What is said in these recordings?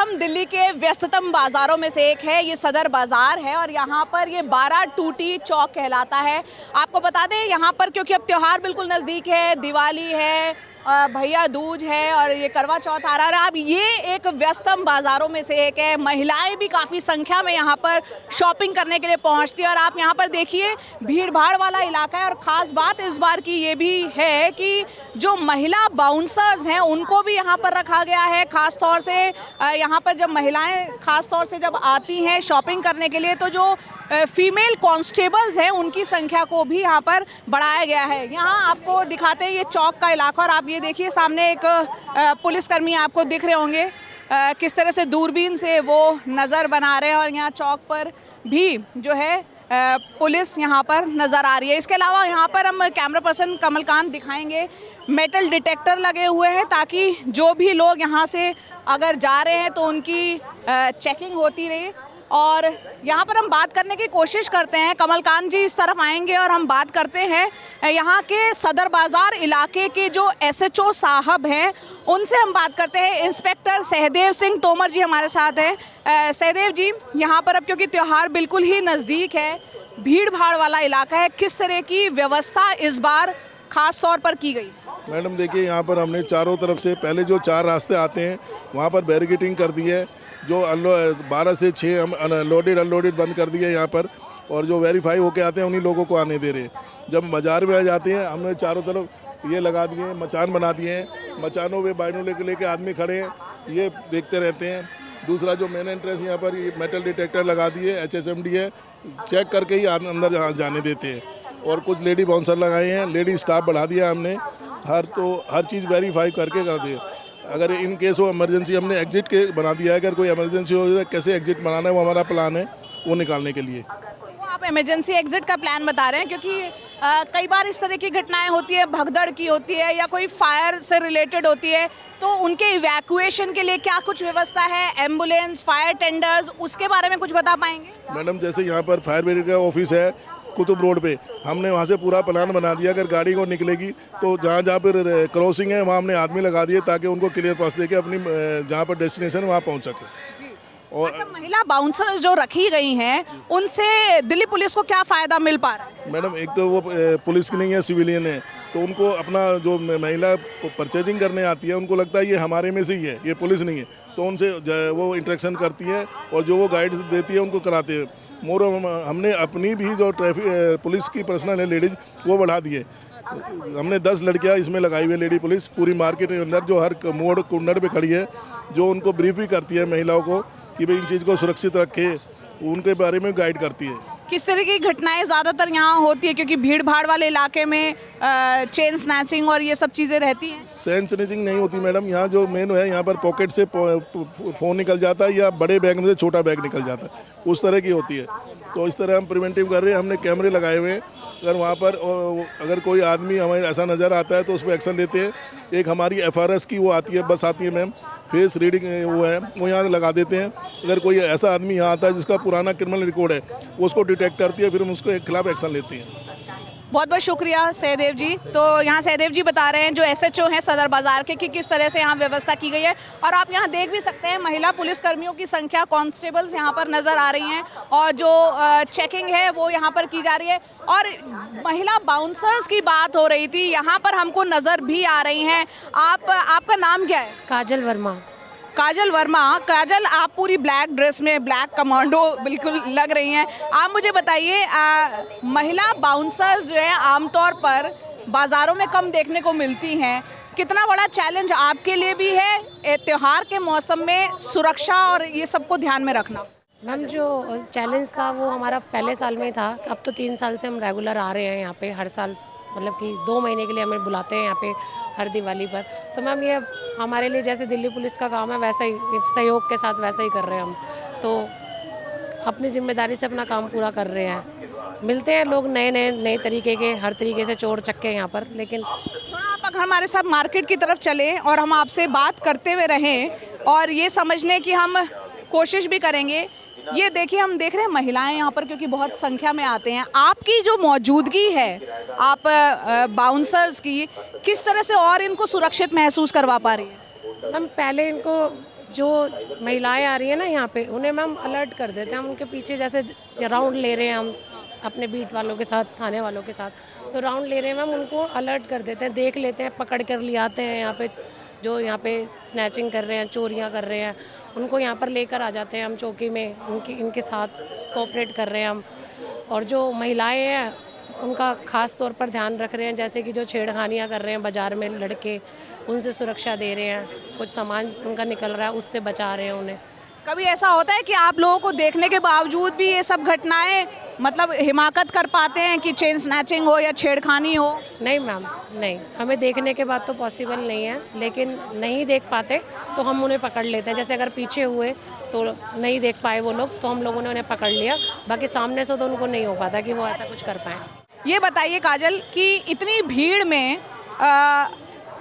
व्यस्ततम दिल्ली के व्यस्ततम बाज़ारों में से एक है, ये सदर बाज़ार है और यहाँ पर ये 12 टूटी चौक कहलाता है। आपको बता दें यहाँ पर क्योंकि अब त्यौहार बिल्कुल नज़दीक है, दिवाली है, भैया दूज है और ये करवा चौथ आ रहा है। अब ये एक व्यस्तम बाज़ारों में से एक है। महिलाएं भी काफ़ी संख्या में यहाँ पर शॉपिंग करने के लिए पहुँचती है और आप यहाँ पर देखिए भीड़ भाड़ वाला इलाका है। और ख़ास बात इस बार की ये भी है कि जो महिला बाउंसर्स हैं उनको भी यहाँ पर रखा गया है। ख़ास तौर से यहाँ पर जब महिलाएं ख़ास तौर से जब आती हैं शॉपिंग करने के लिए तो जो फीमेल कांस्टेबल्स हैं उनकी संख्या को भी यहाँ पर बढ़ाया गया है। यहाँ आपको दिखाते हैं ये चौक का इलाका और आप ये देखिए सामने एक पुलिसकर्मी आपको दिख रहे होंगे किस तरह से दूरबीन से वो नज़र बना रहे हैं और यहाँ चौक पर भी जो है पुलिस यहाँ पर नज़र आ रही है। इसके अलावा यहाँ पर हम कैमरा पर्सन कमलकांत दिखाएंगे, मेटल डिटेक्टर लगे हुए हैं ताकि जो भी लोग यहाँ से अगर जा रहे हैं तो उनकी चेकिंग होती रहे। और यहाँ पर हम बात करने की कोशिश करते हैं, कमलकांत जी इस तरफ आएंगे और हम बात करते हैं यहाँ के सदर बाज़ार इलाके के जो एसएचओ साहब हैं उनसे हम बात करते हैं। इंस्पेक्टर सहदेव सिंह तोमर जी हमारे साथ हैं। सहदेव जी, यहाँ पर अब क्योंकि त्यौहार बिल्कुल ही नज़दीक है, भीड़ भाड़ वाला इलाका है, किस तरह की व्यवस्था इस बार ख़ास तौर पर की गई? मैडम देखिए, यहाँ पर हमने चारों तरफ से पहले जो 4 रास्ते आते हैं वहाँ पर बैरिकेडिंग कर दी है। जो 12 से 6 हम लोडेड अनलोडेड बंद कर दिए यहाँ पर, और जो वेरीफाई होके आते हैं उन्हीं लोगों को आने दे रहे हैं। जब बाज़ार में आ जाते हैं हमने चारों तरफ ये लगा दिए हैं, मचान बना दिए हैं। मचानों पे बाइनों लेके आदमी खड़े हैं, ये देखते रहते हैं। दूसरा जो मेन एंट्रेंस यहाँ पर ये मेटल डिटेक्टर लगा दिए, HSMD है, चेक करके ही अंदर जाने देते हैं। और कुछ लेडी बाउंसर लगाए हैं, लेडी स्टाफ बढ़ा दिया हमने, हर चीज़ वेरीफाई करके कर दिए। अगर इन केस हो इमरजेंसी हमने एग्जिट के बना दिया है, अगर कोई इमरजेंसी हो जाए कैसे एग्जिट बनाना है वो हमारा प्लान है, वो निकालने के लिए। तो आप इमरजेंसी एग्जिट का प्लान बता रहे हैं क्योंकि कई बार इस तरह की घटनाएं होती है, भगदड़ की होती है या कोई फायर से रिलेटेड होती है, तो उनके इवैक्यूएशन के लिए क्या कुछ व्यवस्था है? एम्बुलेंस, फायर टेंडर्स, उसके बारे में कुछ बता पाएंगे? मैडम जैसे यहाँ पर फायर ब्रिगेड का ऑफिस है कुतुब रोड पे, हमने वहाँ से पूरा प्लान बना दिया। अगर गाड़ी को निकलेगी तो जहाँ पर क्रॉसिंग है वहाँ हमने आदमी लगा दिए ताकि उनको क्लियर पास देके अपनी जहाँ पर डेस्टिनेशन वहाँ पहुँच सके। और अच्छा, महिला बाउंसर जो रखी गई हैं उनसे दिल्ली पुलिस को क्या फ़ायदा मिल पा रहा है? मैडम एक तो वो पुलिस की नहीं है, सिविलियन है, तो उनको अपना जो महिला परचेजिंग करने आती है उनको लगता है ये हमारे में से ही है, ये पुलिस नहीं है, तो उनसे वो इंटरेक्शन करती है और जो वो गाइड देती है उनको कराते हैं। मोर हमने अपनी भी जो ट्रैफिक पुलिस की पर्सनल है लेडीज़ वो बढ़ा दी है। हमने 10 लड़कियां इसमें लगाई हुई है लेडी पुलिस पूरी मार्केट के अंदर, जो हर मोड़ कुंडर पे खड़ी है, जो उनको ब्रीफ भी करती है महिलाओं को कि भाई इन चीज़ को सुरक्षित रखे, उनके बारे में गाइड करती है। किस तरह की घटनाएं ज़्यादातर यहाँ होती है क्योंकि भीड़ भाड़ वाले इलाके में चेन स्नैचिंग और ये सब चीज़ें रहती हैं? चेन स्नैचिंग नहीं होती मैडम, यहाँ जो मेन है यहाँ पर पॉकेट से फ़ोन निकल जाता है या बड़े बैग में से छोटा बैग निकल जाता है, उस तरह की होती है। तो इस तरह हम प्रिवेंटिव कर रहे हैं, हमने कैमरे लगाए हुए हैं। अगर वहाँ पर अगर कोई आदमी हमें ऐसा नज़र आता है तो उस पर एक्शन लेते हैं। एक हमारी FRS की वो आती है, बस आती है मैम, फेस रीडिंग वो है, वो यहाँ लगा देते हैं। अगर कोई ऐसा आदमी यहाँ आता है जिसका पुराना क्रिमिनल रिकॉर्ड है वो उसको डिटेक्ट करती है, फिर हम उसके खिलाफ एक्शन लेते हैं। बहुत बहुत शुक्रिया सहदेव जी। तो यहाँ सहदेव जी बता रहे हैं जो SHO हैं सदर बाज़ार के कि किस तरह से यहाँ व्यवस्था की गई है। और आप यहाँ देख भी सकते हैं महिला पुलिसकर्मियों की संख्या, कांस्टेबल्स यहाँ पर नज़र आ रही हैं और जो चेकिंग है वो यहाँ पर की जा रही है। और महिला बाउंसर्स की बात हो रही थी, यहाँ पर हमको नज़र भी आ रही हैं। आपका नाम क्या है? काजल वर्मा। काजल वर्मा। काजल, आप पूरी ब्लैक ड्रेस में, ब्लैक कमांडो बिल्कुल लग रही हैं। आप मुझे बताइए, महिला बाउंसर्स जो है आमतौर पर बाज़ारों में कम देखने को मिलती हैं, कितना बड़ा चैलेंज आपके लिए भी है त्यौहार के मौसम में सुरक्षा और ये सबको ध्यान में रखना? मैम जो चैलेंज था वो हमारा पहले साल में ही था। अब तो 3 साल से हम रेगुलर आ रहे हैं यहाँ पे, हर साल मतलब कि 2 महीने के लिए हमें बुलाते हैं यहाँ पे हर दिवाली पर। तो मैम ये हमारे लिए जैसे दिल्ली पुलिस का काम है वैसा ही, सहयोग के साथ वैसा ही कर रहे हैं हम। तो अपनी जिम्मेदारी से अपना काम पूरा कर रहे हैं। मिलते हैं लोग नए तरीके के, हर तरीके से चोर चक्के यहाँ पर, लेकिन थोड़ा आप अगर हमारे साथ मार्केट की तरफ चलें और हम आपसे बात करते हुए रहें और ये समझने की हम कोशिश भी करेंगे। ये देखिए, हम देख रहे हैं महिलाएं यहाँ पर क्योंकि बहुत संख्या में आते हैं। आपकी जो मौजूदगी है आप बाउंसर्स की, किस तरह से और इनको सुरक्षित महसूस करवा पा रही है? हम पहले इनको जो महिलाएं आ रही हैं ना यहाँ पे, उन्हें मैम अलर्ट कर देते हैं हम उनके पीछे, जैसे राउंड ले रहे हैं हम अपने बीट वालों के साथ, थाने वालों के साथ, तो राउंड ले रहे हैं मैम, उनको अलर्ट कर देते हैं, देख लेते हैं, पकड़ कर ले आते हैं यहाँ पे, जो यहाँ पे स्नैचिंग कर रहे हैं, चोरियाँ कर रहे हैं, उनको यहाँ पर लेकर आ जाते हैं हम चौकी में, इनके साथ कोऑपरेट कर रहे हैं हम। और जो महिलाएं हैं उनका खास तौर पर ध्यान रख रहे हैं, जैसे कि जो छेड़खानियाँ कर रहे हैं बाज़ार में लड़के, उनसे सुरक्षा दे रहे हैं, कुछ सामान उनका निकल रहा है उससे बचा रहे हैं उन्हें। कभी ऐसा होता है कि आप लोगों को देखने के बावजूद भी ये सब घटनाएं मतलब हिमाकत कर पाते हैं कि चेन स्नैचिंग हो या छेड़खानी हो? नहीं मैम, नहीं, हमें देखने के बाद तो पॉसिबल नहीं है, लेकिन नहीं देख पाते तो हम उन्हें पकड़ लेते हैं। जैसे अगर पीछे हुए तो नहीं देख पाए वो लोग, तो हम लोगों ने उन्हें पकड़ लिया, बाकी सामने से तो उनको नहीं हो पाता कि वो ऐसा कुछ कर पाएँ। ये बताइए काजल कि इतनी भीड़ में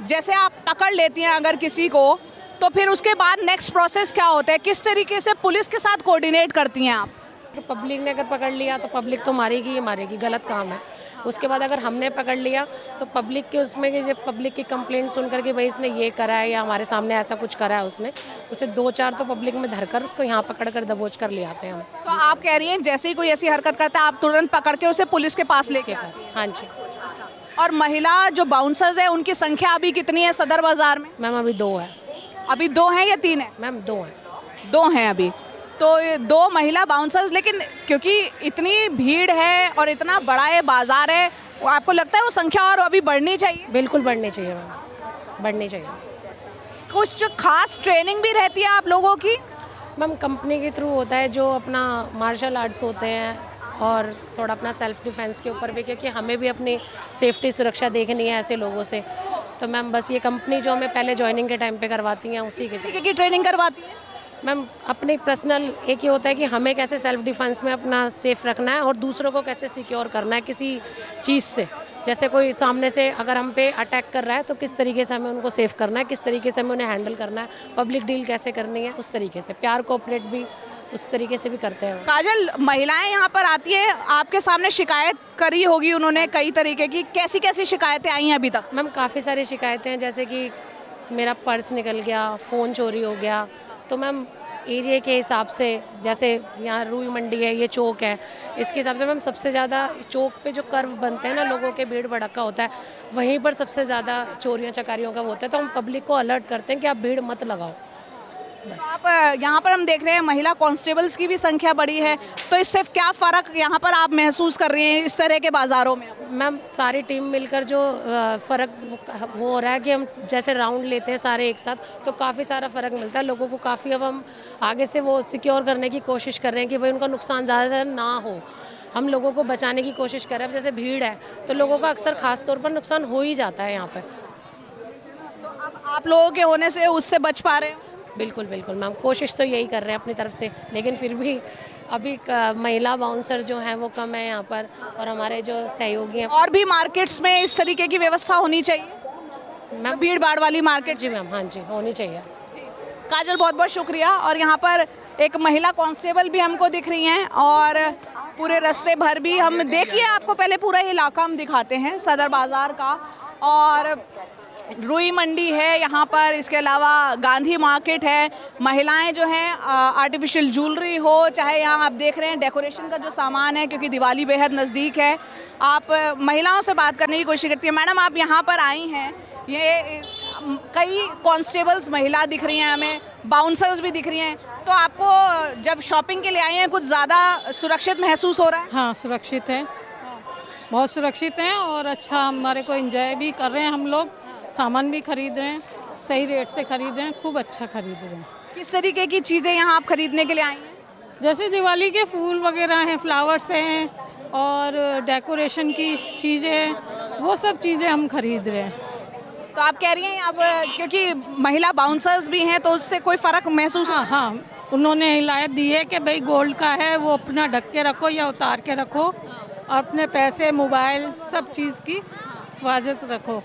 जैसे आप पकड़ लेती हैं अगर किसी को, तो फिर उसके बाद नेक्स्ट प्रोसेस क्या होता है? किस तरीके से पुलिस के साथ कोऑर्डिनेट करती हैं आप? तो पब्लिक ने अगर पकड़ लिया तो पब्लिक तो मारेगी ही मारेगी, गलत काम है। उसके बाद अगर हमने पकड़ लिया तो पब्लिक के उसमें कि जब पब्लिक की कंप्लेंट सुन करके भाई इसने ये करा है या हमारे सामने ऐसा कुछ करा है उसने, उसे 2-4 तो पब्लिक में धरकर उसको यहाँ पकड़ कर दबोच कर ले आते हैं हम। तो आप कह रही हैं जैसे ही कोई ऐसी हरकत करता है आप तुरंत पकड़ के उसे पुलिस के पास लेके आते हैं? पास, हाँ जी। और महिला जो बाउंसर्स है उनकी संख्या अभी कितनी है सदर बाजार में? मैम अभी 2 है। अभी 2 हैं या 3 है? मैम 2 है। 2 हैं अभी। तो ये 2 महिला बाउंसर्स, लेकिन क्योंकि इतनी भीड़ है और इतना बड़ा ये बाजार है, वो आपको लगता है वो संख्या और अभी बढ़नी चाहिए? बिल्कुल बढ़नी चाहिए मैम, बढ़नी चाहिए। कुछ खास ट्रेनिंग भी रहती है आप लोगों की? मैम कंपनी के थ्रू होता है, जो अपना मार्शल आर्ट्स होते हैं और थोड़ा अपना सेल्फ डिफेंस के ऊपर भी, क्योंकि हमें भी अपनी सेफ्टी सुरक्षा देखनी है ऐसे लोगों से। तो मैम बस ये कंपनी जो हमें पहले ज्वाइनिंग के टाइम पे करवाती हैं उसी के तरीके की ट्रेनिंग करवाती है? मैम अपनी पर्सनल एक ही होता है कि हमें कैसे सेल्फ डिफेंस में अपना सेफ रखना है और दूसरों को कैसे सिक्योर करना है किसी चीज़ से। जैसे कोई सामने से अगर हम पे अटैक कर रहा है तो किस तरीके से हमें उनको सेफ करना है, किस तरीके से हमें उन्हें हैंडल करना है, पब्लिक डील कैसे करनी है, उस तरीके से प्यार कोऑपरेट भी उस तरीके से भी करते हैं। काजल, महिलाएं यहाँ पर आती है, आपके सामने शिकायत करी होगी उन्होंने कई तरीके की, कैसी कैसी शिकायतें आई हैं अभी तक? मैम काफ़ी सारी शिकायतें हैं, जैसे कि मेरा पर्स निकल गया, फ़ोन चोरी हो गया। तो मैम एरिया के हिसाब से, जैसे यहाँ रूई मंडी है, ये चौक है, इसके हिसाब से मैम सबसे ज़्यादा चौक पे जो कर्व बनते हैं ना, लोगों के भीड़ भड़का होता है, वहीं पर सबसे ज़्यादा चोरियों चकारियों का होता है। तो हम पब्लिक को अलर्ट करते हैं कि आप भीड़ मत लगाओ। तो आप यहाँ पर हम देख रहे हैं महिला कांस्टेबल्स की भी संख्या बढ़ी है, तो इससे क्या फ़र्क यहाँ पर आप महसूस कर रही हैं इस तरह के बाज़ारों में? मैम सारी टीम मिलकर जो फ़र्क वो हो रहा है कि हम जैसे राउंड लेते हैं सारे एक साथ, तो काफ़ी सारा फ़र्क मिलता है लोगों को। काफ़ी अब हम आगे से वो सिक्योर करने की कोशिश कर रहे हैं कि भाई उनका नुकसान ज़्यादा से ज़्यादा ना हो, हम लोगों को बचाने की कोशिश कर रहे हैं। जैसे भीड़ है तो लोगों का अक्सर ख़ास तौर पर नुकसान हो ही जाता है यहाँ पर। तो अब आप लोगों के होने से उससे बच पा रहे हो? बिल्कुल बिल्कुल मैम, कोशिश तो यही कर रहे हैं अपनी तरफ से, लेकिन फिर भी अभी महिला बाउंसर जो हैं वो कम है यहाँ पर, और हमारे जो सहयोगी हैं। और भी मार्केट्स में इस तरीके की व्यवस्था होनी चाहिए मैम भीड़ भाड़ वाली मार्केट? जी मैम, हाँ जी, होनी चाहिए। काजल, बहुत बहुत शुक्रिया। और यहाँ पर एक महिला कांस्टेबल भी हमको दिख रही हैं, और पूरे रास्ते भर भी हम देखिए, आपको पहले पूरा इलाका हम दिखाते हैं सदर बाज़ार का। और रुई मंडी है यहाँ पर, इसके अलावा गांधी मार्केट है। महिलाएं जो हैं आर्टिफिशियल ज्वेलरी हो, चाहे यहाँ आप देख रहे हैं डेकोरेशन का जो सामान है, क्योंकि दिवाली बेहद नज़दीक है। आप महिलाओं से बात करने की कोशिश करती हैं। मैडम, आप यहाँ पर आई हैं, ये कई कांस्टेबल्स महिला दिख रही हैं हमें, बाउंसर्स भी दिख रही हैं, तो आपको जब शॉपिंग के लिए आई हैं कुछ ज़्यादा सुरक्षित महसूस हो रहा है? हाँ, सुरक्षित है, बहुत सुरक्षित हैं, और अच्छा हमारे को एंजॉय भी कर रहे हैं हम लोग, सामान भी खरीद रहे हैं, सही रेट से खरीद रहे हैं, खूब अच्छा खरीद रहे हैं। किस तरीके की चीज़ें यहाँ आप खरीदने के लिए आई हैं? जैसे दिवाली के फूल वगैरह हैं, फ्लावर्स हैं, और डेकोरेशन की चीज़ें हैं, वो सब चीज़ें हम खरीद रहे हैं। तो आप कह रही हैं अब क्योंकि महिला बाउंसर्स भी हैं तो उससे कोई फ़र्क महसूस? हाँ हाँ, उन्होंने हिदायत दी है कि भाई गोल्ड का है वो अपना ढक के रखो या उतार के रखो, और अपने पैसे, मोबाइल, सब चीज़ की हिफाजत रखो।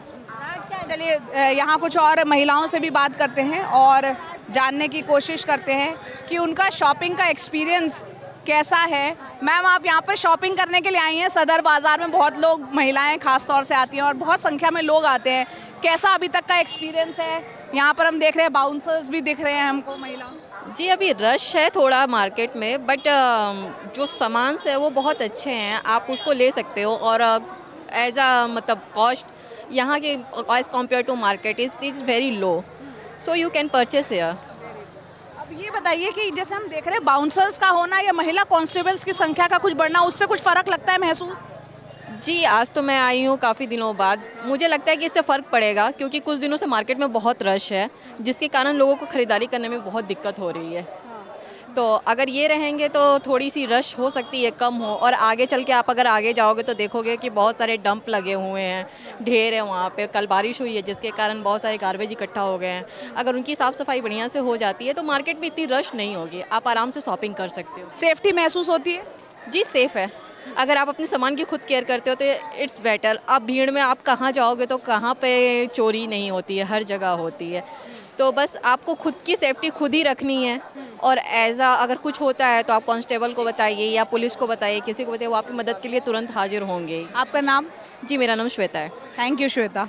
चलिए यहाँ कुछ और महिलाओं से भी बात करते हैं और जानने की कोशिश करते हैं कि उनका शॉपिंग का एक्सपीरियंस कैसा है। मैम, आप यहाँ पर शॉपिंग करने के लिए आई हैं, सदर बाज़ार में बहुत लोग, महिलाएं खास तौर से आती हैं और बहुत संख्या में लोग आते हैं। कैसा अभी तक का एक्सपीरियंस है? यहाँ पर हम देख रहे हैं बाउंसर्स भी दिख रहे हैं हमको, महिला। जी अभी रश है थोड़ा मार्केट में, बट जो सामान है वो बहुत अच्छे हैं, आप उसको ले सकते हो। और एज अ मतलब कॉस्ट यहाँ के as compared to market is very low, so you can purchase here. अब ये बताइए कि जैसे हम देख रहे हैं बाउंसर्स का होना या महिला कांस्टेबल्स की संख्या का कुछ बढ़ना, उससे कुछ फ़र्क लगता है महसूस? जी आज तो मैं आई हूँ काफ़ी दिनों बाद, मुझे लगता है कि इससे फ़र्क पड़ेगा क्योंकि कुछ दिनों से मार्केट में बहुत रश है, जिसके कारण लोगों को ख़रीदारी करने में बहुत दिक्कत हो रही है। तो अगर ये रहेंगे तो थोड़ी सी रश हो सकती है कम हो, और आगे चल के आप अगर आगे जाओगे तो देखोगे कि बहुत सारे डंप लगे हुए हैं, ढेर है वहाँ पे। कल बारिश हुई है जिसके कारण बहुत सारे गार्बेज इकट्ठा हो गए हैं। अगर उनकी साफ़ सफाई बढ़िया से हो जाती है तो मार्केट में इतनी रश नहीं होगी, आप आराम से शॉपिंग कर सकते हो। सेफ्टी महसूस होती है? जी सेफ़ है, अगर आप अपने सामान की खुद केयर करते हो तो इट्स बेटर। आप भीड़ में आप कहाँ जाओगे तो कहाँ पे चोरी नहीं होती है, हर जगह होती है। तो बस आपको खुद की सेफ्टी खुद ही रखनी है, और अगर कुछ होता है तो आप कांस्टेबल को बताइए या पुलिस को बताइए, किसी को बताइए, वो आपकी मदद के लिए तुरंत हाजिर होंगे। आपका नाम? जी मेरा नाम श्वेता है। Thank you Shweta.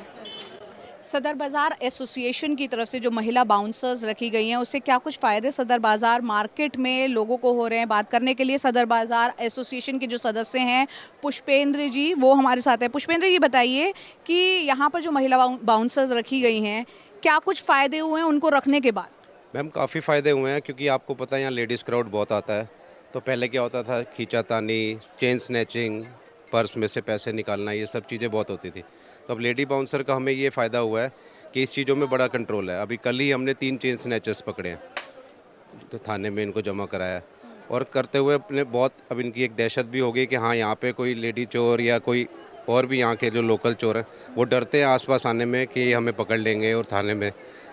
सदर बाज़ार एसोसिएशन की तरफ से जो महिला बाउंसर्स रखी गई हैं, उससे क्या कुछ फ़ायदे सदर बाज़ार मार्केट में लोगों को हो रहे हैं, बात करने के लिए सदर बाज़ार एसोसिएशन के जो सदस्य हैं पुष्पेंद्र जी, वो हमारे साथ हैं। पुष्पेंद्र, ये बताइए कि यहाँ पर जो महिला बाउंसर्स रखी गई हैं, क्या कुछ फ़ायदे हुए हैं उनको रखने के बाद? मैम काफ़ी फ़ायदे हुए हैं, क्योंकि आपको पता है यहाँ लेडीज़ क्राउड बहुत आता है। तो पहले क्या होता था, खींचातानी, चेन स्नैचिंग, पर्स में से पैसे निकालना, ये सब चीज़ें बहुत होती थी। तो अब लेडी बाउंसर का हमें ये फ़ायदा हुआ है कि इस चीज़ों में बड़ा कंट्रोल है। अभी कल ही हमने 3 चेन स्नैचर्स पकड़े हैं, तो थाने में इनको जमा कराया, और करते हुए अपने बहुत अब इनकी एक दहशत भी हो गई कि हाँ यहाँ पे कोई लेडी चोर या कोई और भी यहाँ के जो लोकल चोर हैं वो डरते हैं आसपास आने में कि हमें पकड़ लेंगे और थाने में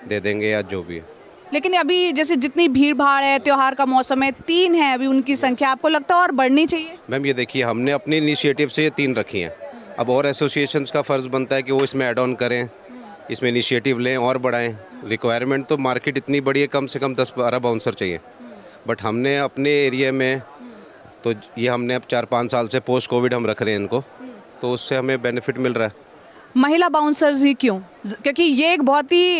दे देंगे या जो भी है। लेकिन अभी जैसे जितनी भीड़ भाड़ है, त्योहार का मौसम है, 3 है अभी उनकी संख्या, आपको लगता है और बढ़नी चाहिए? मैम ये देखिए, हमने अपनी इनिशिएटिव से ये 3 रखी हैं। अब और एसोसिएशंस का फ़र्ज़ बनता है कि वो इसमें ऐड ऑन करें, इसमें इनिशिएटिव लें और बढ़ाएं। रिक्वायरमेंट तो मार्केट इतनी बड़ी है, कम से कम 10-12 बाउंसर चाहिए, बट हमने अपने एरिया में तो ये हमने अब 4-5 साल से पोस्ट कोविड हम रख रहे हैं इनको, तो उससे हमें बेनिफिट मिल रहा है। महिला बाउंसर्स ही क्यों? क्योंकि ये एक बहुत ही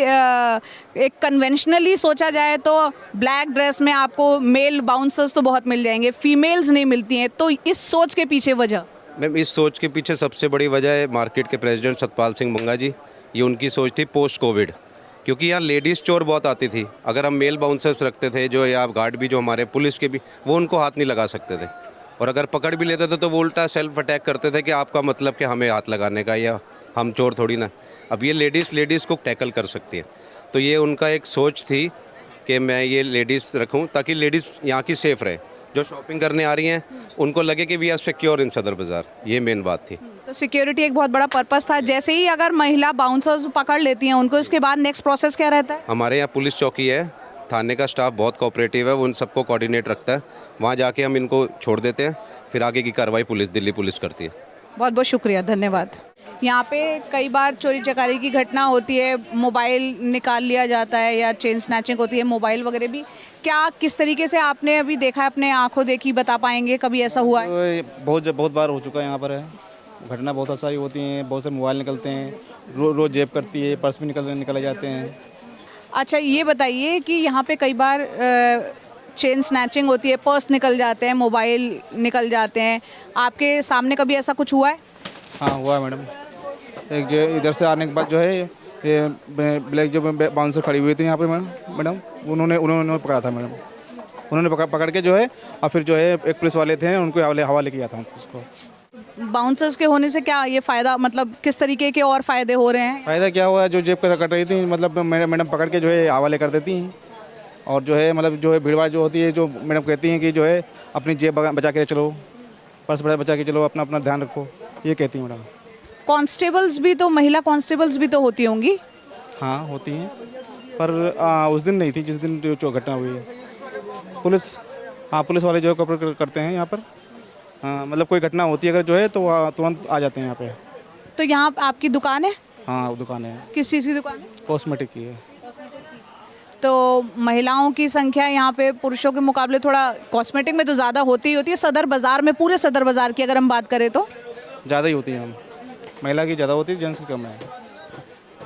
एक कन्वेंशनली सोचा जाए तो ब्लैक ड्रेस में आपको मेल बाउंसर्स तो बहुत मिल जाएंगे, फीमेल्स नहीं मिलती हैं, तो इस सोच के पीछे वजह? मैम इस सोच के पीछे सबसे बड़ी वजह है मार्केट के प्रेसिडेंट सतपाल सिंह मंगा जी। ये उनकी सोच थी पोस्ट कोविड, क्योंकि यहाँ लेडीज़ चोर बहुत आती थी। अगर हम मेल बाउंसर्स रखते थे जो, या गार्ड भी जो हमारे पुलिस के भी, वो उनको हाथ नहीं लगा सकते थे, और अगर पकड़ भी लेते थे तो वो उल्टा सेल्फ अटैक करते थे कि आपका मतलब कि हमें हाथ लगाने का, या हम चोर थोड़ी ना। अब ये लेडीज़ को टैकल कर सकती हैं, तो ये उनका एक सोच थी कि मैं ये लेडीज़ रखूं ताकि लेडीज़ यहाँ की सेफ़ रहे, जो शॉपिंग करने आ रही हैं उनको लगे कि वी आर सिक्योर इन सदर बाज़ार। ये मेन बात थी। तो सिक्योरिटी एक बहुत बड़ा पर्पस था। जैसे ही अगर महिला बाउंसर्स पकड़ लेती हैं उनको, इसके बाद नेक्स्ट प्रोसेस क्या रहता है? हमारे यहाँ पुलिस चौकी है, थाने का स्टाफ बहुत कोऑपरेटिव है, वो उन सबको कोऑर्डिनेट रखता है। वहाँ जाके हम इनको छोड़ देते हैं, फिर आगे की कार्रवाई दिल्ली पुलिस करती है। बहुत बहुत शुक्रिया, धन्यवाद। यहाँ पे कई बार चोरी चकारी की घटना होती है, मोबाइल निकाल लिया जाता है या चेन स्नैचिंग होती है, मोबाइल वगैरह भी। क्या किस तरीके से आपने अभी देखा है, अपने आंखों देखी, बता पाएंगे कभी ऐसा हुआ है? बहुत बार हो चुका है। यहाँ पर है घटना बहुत सारी होती हैं, बहुत से मोबाइल निकलते हैं, रोज़ जेब करती है, पर्स भी निकले जाते हैं। अच्छा ये बताइए कि यहाँ पे कई बार चेन स्नैचिंग होती है, पर्स निकल जाते हैं, मोबाइल निकल जाते हैं, आपके सामने कभी ऐसा कुछ हुआ है? हाँ हुआ है मैडम। एक जो इधर से आने के बाद जो है ये ब्लैक जो बाउंसर खड़ी हुई थी यहाँ पे मैडम, उन्होंने पकड़ा था मैडम। उन्होंने पकड़ के जो है, और फिर जो है एक पुलिस वाले थे, उनको हवाले किया था उसको। बाउंसर्स के होने से क्या ये फ़ायदा, मतलब किस तरीके के और फ़ायदे हो रहे हैं? फ़ायदा क्या हुआ है, जो जेब कट रही थी, मतलब मैडम पकड़ के जो है हवाले कर देती हैं, और जो है मतलब जो है भीड़ भाड़ जो होती है, जो मैडम कहती हैं कि जो है अपनी जेब बचा के चलो, पर्स बचा के चलो, अपना ध्यान रखो, ये कहती हैं मैडम। कांस्टेबल्स भी तो, महिला कांस्टेबल्स भी तो होती होंगी? हाँ होती हैं, पर उस दिन नहीं थी जिस दिन जो घटना हुई है। पुलिस वाले जो है कॉपरेट करते हैं यहाँ पर। हाँ मतलब कोई घटना होती है अगर जो है तो तुरंत आ जाते हैं यहाँ पे। तो यहाँ आपकी दुकान है? हाँ दुकान है। किस चीज़ की दुकान है? कॉस्मेटिक की है। तो महिलाओं की संख्या यहाँ पे पुरुषों के मुकाबले थोड़ा कॉस्मेटिक में तो ज़्यादा होती ही होती है। सदर बाज़ार में, पूरे सदर बाज़ार की अगर हम बात करें तो ज़्यादा ही होती है। महिला की ज़्यादा होती है, जेंट्स की कम है।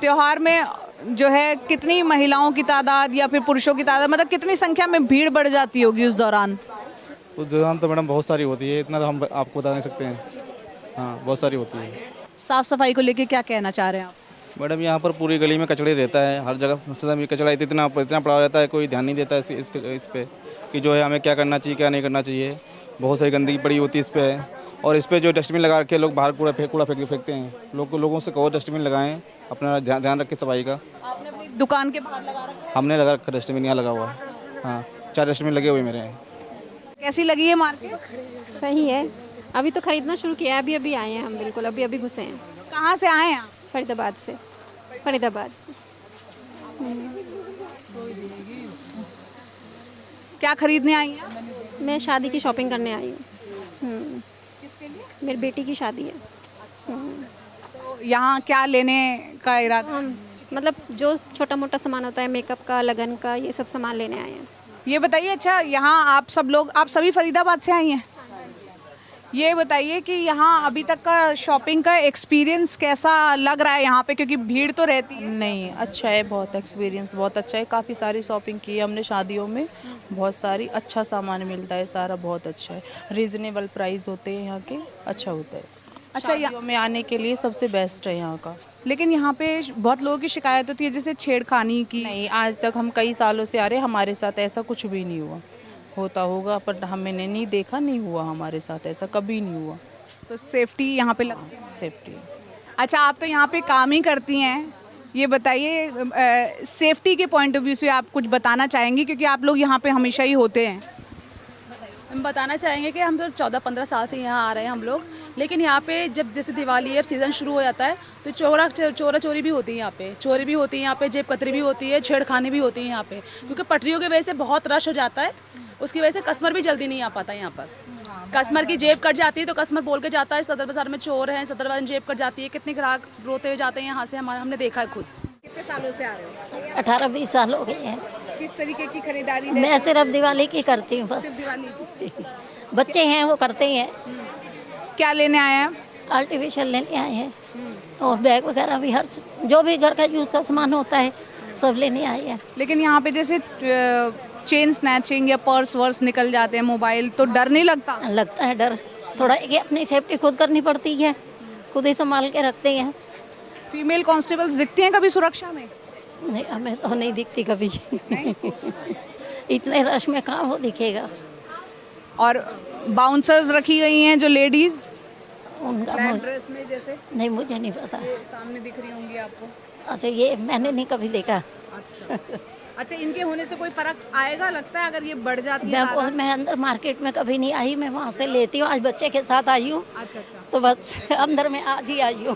त्योहार में जो है कितनी महिलाओं की तादाद या फिर पुरुषों की तादाद, मतलब कितनी संख्या में भीड़ बढ़ जाती होगी उस दौरान? उस दौरान तो मैडम बहुत सारी होती है, इतना तो हम आपको बता नहीं सकते हैं। हाँ, बहुत सारी होती है। साफ सफाई को लेके क्या कहना चाह रहे हैं आप? मैडम यहाँ पर पूरी गली में कचड़े रहता है, हर जगह सदम कचड़ा इतना पड़ा रहता है, कोई ध्यान नहीं देता है इस पे कि जो है हमें क्या करना चाहिए क्या नहीं करना चाहिए। बहुत सारी गंदगी पड़ी होती है इस पे, और इस पे जो डस्टबिन लगा के लोग बाहर कूड़ा फेंकते हैं। लोगों से कहो डस्टबिन लगाएं, अपना ध्यान रखें सफाई का। आपने अपनी दुकान के बाहर लगा रखा है? हमने लगा रखा डस्टबिन, यहाँ लगा हुआ है। हाँ, 4 डस्टबिन लगे हुए मेरे यहाँ। कैसी लगी है मार्केट? सही है, अभी तो खरीदना शुरू किया है, अभी अभी आए हैं हम, बिल्कुल अभी अभी घुसे हैं। कहाँ से आए हैं आप? फरीदाबाद से। फरीदाबाद से। क्या खरीदने आई हैं? मैं शादी की शॉपिंग करने आई हूँ। किसके लिए? मेरी बेटी की शादी है। तो यहाँ क्या लेने का इरादा? मतलब जो छोटा मोटा सामान होता है, मेकअप का, लगन का, ये सब सामान लेने आए हैं। ये बताइए, अच्छा यहाँ आप सभी फरीदाबाद से आई हैं? ये बताइए कि यहाँ अभी तक का शॉपिंग का एक्सपीरियंस कैसा लग रहा है यहाँ पे, क्योंकि भीड़ तो रहती है। नहीं, अच्छा है, बहुत एक्सपीरियंस बहुत अच्छा है। काफ़ी सारी शॉपिंग की है हमने शादियों में, बहुत सारी, अच्छा सामान मिलता है, सारा बहुत अच्छा है। रीज़नेबल प्राइस होते हैं यहाँ के, अच्छा होता है। अच्छा, शादियों में आने के लिए सबसे बेस्ट है यहाँ का। लेकिन यहाँ पे बहुत लोगों की शिकायत होती है जैसे छेड़खानी की। नहीं, आज तक हम कई सालों से आ रहे हैं, हमारे साथ ऐसा कुछ भी नहीं हुआ। होता होगा पर हमने नहीं देखा, नहीं हुआ हमारे साथ, ऐसा कभी नहीं हुआ। तो सेफ्टी यहाँ पे लगती है? सेफ्टी। अच्छा, आप तो यहाँ पे काम ही करती हैं, ये बताइए सेफ्टी के पॉइंट ऑफ व्यू से आप कुछ बताना चाहेंगी, क्योंकि आप लोग यहाँ पे हमेशा ही होते हैं। हम बताना चाहेंगे कि हम तो 14-15 साल से यहाँ आ रहे हैं हम लोग, लेकिन यहाँ पे जब जैसे दिवाली अब सीज़न शुरू हो जाता है तो चोरा चोरी भी होती है यहाँ पे, चोरी भी होती है यहाँ पे, जेब कतरी भी होती है, छेड़खानी भी होती है यहाँ पे, क्योंकि पटरियों की वजह से बहुत रश हो जाता है, उसकी वजह से कस्टमर भी जल्दी नहीं आ पाता यहाँ पर। कस्टमर की जेब कट जाती है तो कस्टमर बोल के जाता है सदर बाज़ार में चोर हैं, सदर बाज़ार में जेब कट जाती है। कितने ग्राहक रोते हुए जाते हैं यहाँ से, हमने देखा है खुद। कितने सालों से आ रहे हो? 18-20 साल हो गए हैं। किस तरीके की खरीदारी? मैं सिर्फ दिवाली की करती हूँ बस। दिवाली? बच्चे हैं वो करते ही हैं। क्या लेने आए हैं? आर्टिफिशियल लेने आए हैं, और बैग वगैरह भी, हर जो भी घर का यूज का सामान होता है सब लेने आए हैं। लेकिन यहाँ पे जैसे चेन स्नैचिंग या पर्स वर्स निकल जाते हैं, मोबाइल, तो डर नहीं लगता? लगता है डर थोड़ा, कि अपनी सेफ्टी खुद करनी पड़ती है, खुद ही संभाल के रखते हैं। फीमेल कांस्टेबल्स दिखती हैं कभी सुरक्षा में? नहीं, हमें तो नहीं दिखती कभी। इतने रश में कहाँ वो दिखेगा। और बाउंसर्स रखी गई हैं जो लेडीज उनका ड्रेस में, जैसे नहीं, मुझे नहीं पता। सामने दिख रही होंगी आपको। अच्छा, ये मैंने नहीं कभी देखा। अच्छा, इनके होने से कोई फर्क आएगा लगता है अगर ये बढ़ जाती है? मैं अंदर मार्केट में कभी नहीं आई, मैं वहाँ से लेती हूँ, आज बच्चे के साथ आई हूँ। अच्छा, तो बस अंदर में आज ही आई हूँ।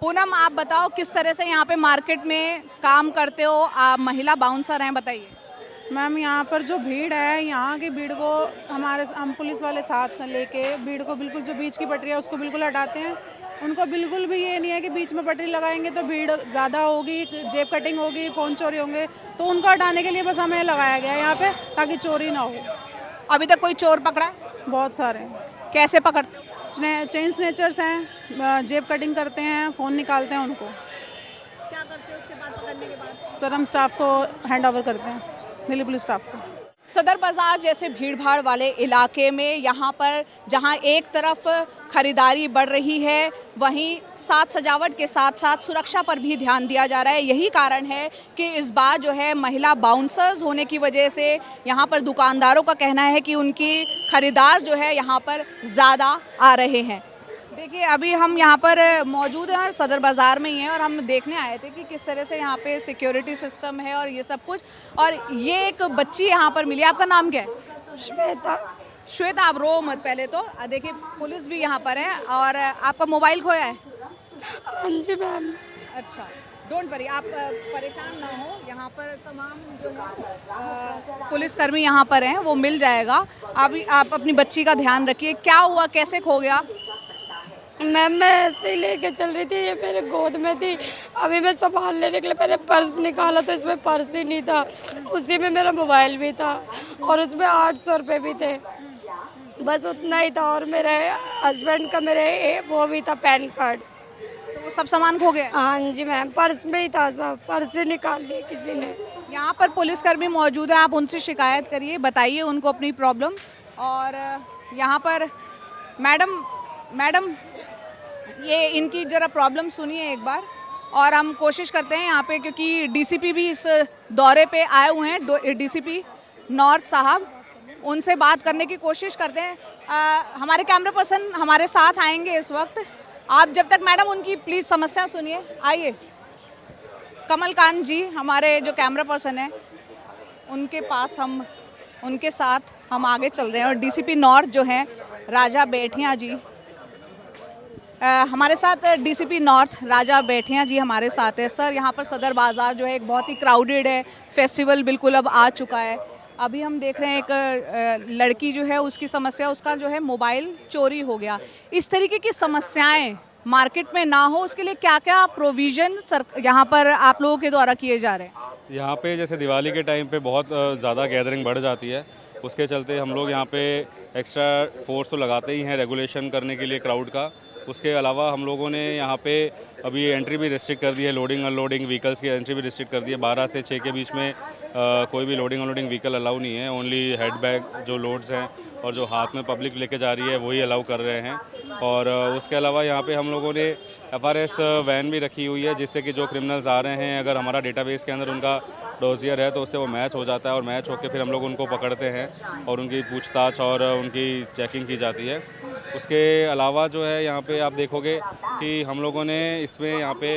पूनम, आप बताओ किस तरह से यहाँ पे मार्केट में काम करते हो, आप महिला बाउंसर हैं, बताइए। मैम, यहाँ पर जो भीड़ है, यहाँ की भीड़ को हम पुलिस वाले साथ लेके भीड़ को बिल्कुल, जो बीच की पटरी है उसको बिल्कुल हटाते हैं। उनको बिल्कुल भी ये नहीं है कि बीच में पटरी लगाएंगे तो भीड़ ज़्यादा होगी, जेब कटिंग होगी, फ़ोन चोरी होंगे, तो उनको हटाने के लिए बस हमें लगाया गया है यहाँ पे, ताकि चोरी ना हो। अभी तक कोई चोर पकड़ा है? बहुत सारे। कैसे पकड़ते हो? चेन स्नैचर्स हैं, जेब कटिंग करते हैं, फ़ोन निकालते हैं उनको। क्या करते हो उसके बाद, पकड़ने के बाद? सर, हम स्टाफ को हैंड ओवर करते हैं, दिल्ली पुलिस स्टाफ को। सदर बाज़ार जैसे भीड़भाड़ वाले इलाके में यहाँ पर जहाँ एक तरफ खरीदारी बढ़ रही है, वहीं साथ सजावट के साथ साथ सुरक्षा पर भी ध्यान दिया जा रहा है। यही कारण है कि इस बार जो है महिला बाउंसर्स होने की वजह से यहाँ पर दुकानदारों का कहना है कि उनकी खरीदार जो है यहाँ पर ज़्यादा आ रहे हैं। देखिए, अभी हम यहाँ पर मौजूद हैं और सदर बाज़ार में ही हैं, और हम देखने आए थे कि किस तरह से यहाँ पे सिक्योरिटी सिस्टम है और ये सब कुछ। और ये एक बच्ची यहाँ पर मिली, आपका नाम क्या है? श्वेता। श्वेता, आप रो मत पहले तो। देखिए, पुलिस भी यहाँ पर है, और आपका मोबाइल खोया है? हाँ जी मैम। अच्छा, डोंट वरी, आप परेशान ना हो। यहाँ पर तमाम जो है पुलिसकर्मी यहाँ पर हैं, वो मिल जाएगा। अभी आप अपनी बच्ची का ध्यान रखिए। क्या हुआ, कैसे खो गया? मैम, मैं ऐसे ही लेके चल रही थी, ये मेरे गोद में थी। अभी मैं सामान लेने के लिए पहले पर्स निकाला तो इसमें पर्स ही नहीं था, उसी में मेरा मोबाइल भी था, और उसमें 800 रुपये भी थे, बस उतना ही था। और मेरे हस्बैंड का वो भी था पैन कार्ड। तो तो वो सब सामान खो गया? हाँ जी मैम, पर्स में ही था सब, पर्स से निकाल लिया किसी ने। यहाँ पर पुलिसकर्मी मौजूद है, आप उनसे शिकायत करिए, बताइए उनको अपनी प्रॉब्लम। और यहाँ पर मैडम ये इनकी ज़रा प्रॉब्लम सुनिए एक बार, और हम कोशिश करते हैं यहाँ पे, क्योंकि डीसीपी भी इस दौरे पे आए हुए हैं, डीसीपी नॉर्थ साहब, उनसे बात करने की कोशिश करते हैं। हमारे कैमरा पर्सन हमारे साथ आएंगे इस वक्त। आप जब तक मैडम उनकी प्लीज़ समस्या सुनिए, आइए। कमल कांत जी हमारे जो कैमरा पर्सन हैं, उनके पास उनके साथ हम आगे चल रहे हैं। और डीसीपी नॉर्थ जो हैं राजा बेठिया जी हमारे साथ, डीसीपी नॉर्थ राजा बेठिया जी हमारे साथ है। सर, यहाँ पर सदर बाज़ार जो है एक बहुत ही क्राउडेड है, फेस्टिवल बिल्कुल अब आ चुका है। अभी हम देख रहे हैं एक लड़की जो है, उसकी समस्या, उसका जो है मोबाइल चोरी हो गया। इस तरीके की समस्याएं मार्केट में ना हो, उसके लिए क्या क्या प्रोविज़न यहाँ पर आप लोगों के द्वारा किए जा रहे हैं? यहाँ पे जैसे दिवाली के टाइम पे बहुत ज़्यादा गैदरिंग बढ़ जाती है, उसके चलते हम लोग यहाँ पे एक्स्ट्रा फोर्स तो लगाते ही हैं रेगुलेशन करने के लिए क्राउड का। उसके अलावा हम लोगों ने यहाँ पे अभी एंट्री भी रिस्ट्रिक्ट कर दी है, लोडिंग अनलोडिंग व्हीकल्स की एंट्री भी रिस्ट्रिक्ट कर दी है। 12 से 6 के बीच में कोई भी लोडिंग अनलोडिंग व्हीकल अलाउ नहीं है, ओनली हेड बैग जो लोड्स हैं और जो हाथ में पब्लिक लेके जा रही है वही अलाउ कर रहे हैं। और उसके अलावा यहाँ पे हम लोगों ने FRS वैन भी रखी हुई है, जिससे कि जो क्रिमिनल्स आ रहे हैं, अगर हमारा डेटाबेस के अंदर उनका डोजियर है तो उससे वो मैच हो जाता है, और मैच होकर फिर हम लोग उनको पकड़ते हैं और उनकी पूछताछ और उनकी चेकिंग की जाती है। उसके अलावा जो है यहाँ पे आप देखोगे कि हम लोगों ने इसमें यहाँ पे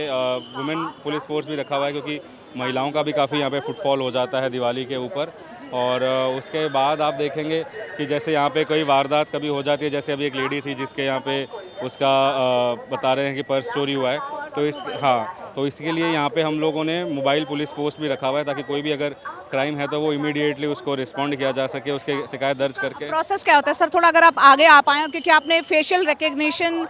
वुमेन पुलिस फोर्स भी रखा हुआ है, क्योंकि महिलाओं का भी काफ़ी यहाँ पे फुटफॉल हो जाता है दिवाली के ऊपर। और उसके बाद आप देखेंगे कि जैसे यहाँ पे कोई वारदात कभी हो जाती है, जैसे अभी एक लेडी थी जिसके यहाँ पे उसका बता रहे हैं कि पर्स चोरी हुआ है, तो इसके लिए यहाँ पे हम लोगों ने मोबाइल पुलिस पोस्ट भी रखा हुआ है, ताकि कोई भी अगर क्राइम है तो वो इमीडिएटली उसको रिस्पॉन्ड किया जा सके, उसके शिकायत दर्ज करके। प्रोसेस क्या होता है सर, थोड़ा अगर आप आगे आ पाएँ, क्योंकि आपने फेशियल रिकग्निशन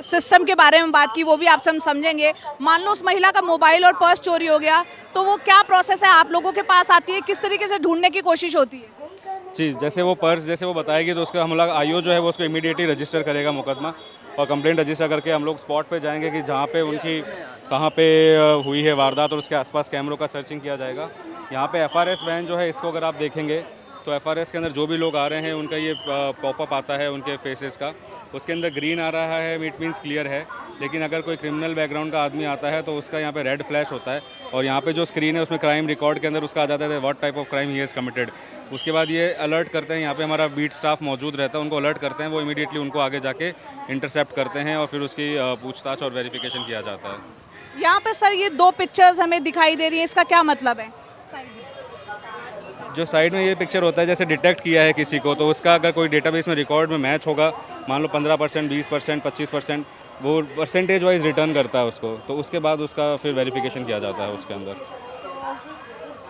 सिस्टम के बारे में बात की, वो भी आपसे हम समझेंगे। मान लो उस महिला का मोबाइल और पर्स चोरी हो गया, तो वो क्या प्रोसेस है, आप लोगों के पास आती है, किस तरीके से ढूंढने की कोशिश होती है? जी, जैसे वो पर्स जैसे वो बताएगी तो उसका हम लोग आईओ जो है वो उसको इमीडिएटली रजिस्टर करेगा मुकदमा, और कंप्लेंट रजिस्टर करके हम लोग स्पॉट पे जाएंगे कि जहाँ पे उनकी कहाँ पे हुई है वारदात, और उसके आसपास कैमरों का सर्चिंग किया जाएगा। यहाँ पे FRS वैन जो है, इसको अगर आप देखेंगे तो FRS के अंदर जो भी लोग आ रहे हैं उनका ये पॉपअप आता है उनके फेसेस का, उसके अंदर ग्रीन आ रहा है, इट मीन्स क्लियर है। लेकिन अगर कोई क्रिमिनल बैकग्राउंड का आदमी आता है तो उसका यहाँ पे रेड फ्लैश होता है, और यहाँ पे जो स्क्रीन है उसमें क्राइम रिकॉर्ड के अंदर उसका आ जाता है what type of crime he has committed. उसके बाद ये अलर्ट करते हैं, यहाँ पे हमारा बीट स्टाफ मौजूद रहता है, उनको अलर्ट करते हैं, वो इमीडिएटली उनको आगे जाके इंटरसेप्ट करते हैं और फिर उसकी पूछताछ और वेरिफिकेशन किया जाता है। यहाँ पे सर ये 2 पिक्चर्स हमें दिखाई दे रही है, इसका क्या मतलब है? जो साइड में ये पिक्चर होता है, जैसे डिटेक्ट किया है किसी को, तो उसका अगर कोई डेटाबेस में रिकॉर्ड में मैच होगा, मान लो 15%, 20%, 25%, वो परसेंटेज वाइज रिटर्न करता है उसको, तो उसके बाद उसका फिर वेरिफिकेशन किया जाता है उसके अंदर।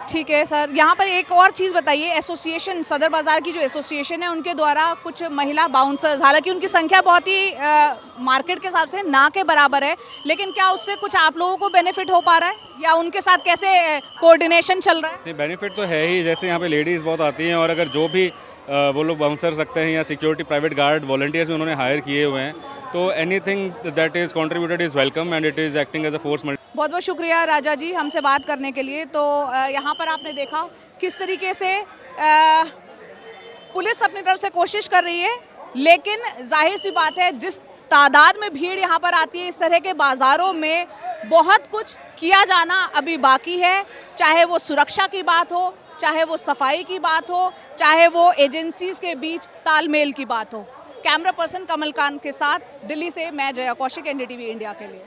ठीक है सर, यहाँ पर एक और चीज़ बताइए, एसोसिएशन सदर बाज़ार की जो एसोसिएशन है उनके द्वारा कुछ महिला बाउंसर्स, हालांकि उनकी संख्या बहुत ही मार्केट के हिसाब से ना के बराबर है, लेकिन क्या उससे कुछ आप लोगों को बेनिफिट हो पा रहा है, या उनके साथ कैसे कोऑर्डिनेशन चल रहा है? नहीं, बेनिफिट तो है ही, जैसे यहाँ पे लेडीज़ बहुत आती हैं, और अगर जो भी वो लोग बाउंसर्स रखते हैं या सिक्योरिटी प्राइवेट गार्ड वॉलंटियर्स भी उन्होंने हायर किए हुए हैं, तो anything that is contributed is welcome and it is acting as a force. बहुत बहुत शुक्रिया राजा जी हमसे बात करने के लिए। तो यहाँ पर आपने देखा किस तरीके से पुलिस अपनी तरफ से कोशिश कर रही है, लेकिन जाहिर सी बात है जिस तादाद में भीड़ यहाँ पर आती है इस तरह के बाज़ारों में, बहुत कुछ किया जाना अभी बाकी है, चाहे वो सुरक्षा की बात हो, चाहे वो सफाई की बात हो, चाहे वो एजेंसीज़ के बीच तालमेल की बात हो। कैमरा पर्सन कमल कांत के साथ दिल्ली से मैं जया कौशिक, NDTV इंडिया के लिए।